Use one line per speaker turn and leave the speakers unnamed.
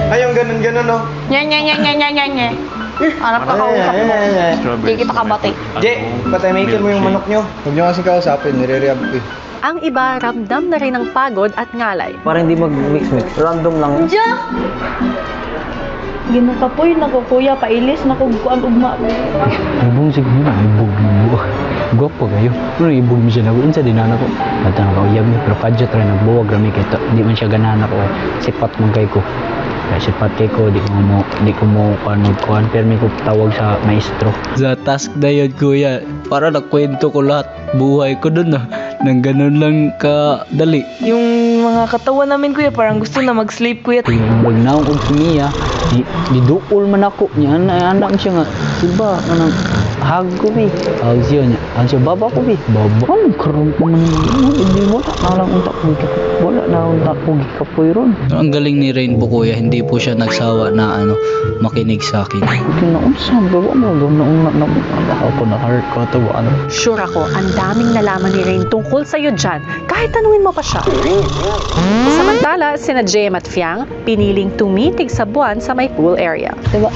Ay, yung ganun-ganun, no?
Nye. Hanap ka kausap mo. Hindi kita kabati.
Je, patamikin mo yung manok nyo. Huwag nyo kasi kausapin, nire-reab ko eh.
Ang iba, ramdam na rin ng pagod at ngalay.
Para hindi mag-mix-mix. Random lang.
Diyan! Ginakapoy na ko, kuya, pailis na ko, kuan ugma.
Ibong siguro, ibog. Gwapo kayo. Pero ibog mo siya na unsa din na ko. At nakauyab niya, pero kadyo try nagbuwag rami kay di man siya ganahan ako. Sipat man kay ko. Kaya sipat kay ko, di ko mo kuan pero may ko tawag sa maestro. Sa task na yun, kuya, para nakwento ko lahat buhay ko dun nang ganun lang kadali.
Yung mga katawan namin, kuya, parang gusto na mag-sleep, kuya.
Yung magnaong og sumiya, diduol man ako niya, anak siya nga, diba, anong hag ko bi, hag siya niya, ang siya baba ko bi, baba, karoon ko man hindi mo na lang untak ko, wala na untak ko gikapoy ron. Ang galing ni Rainbow, kuya, hindi po siya nagsawa na makinig sa akin. Okay na unsa, bawa mo, na ako na heart ko, tawa,
Sure ako, ang daming nalaman ni Rain tungkol sa'yo dyan, kahit tanungin mo pa siya. Samantala, sina Jem at Fiang, piniling tumitig sa buwan sa may pool area.
Diba?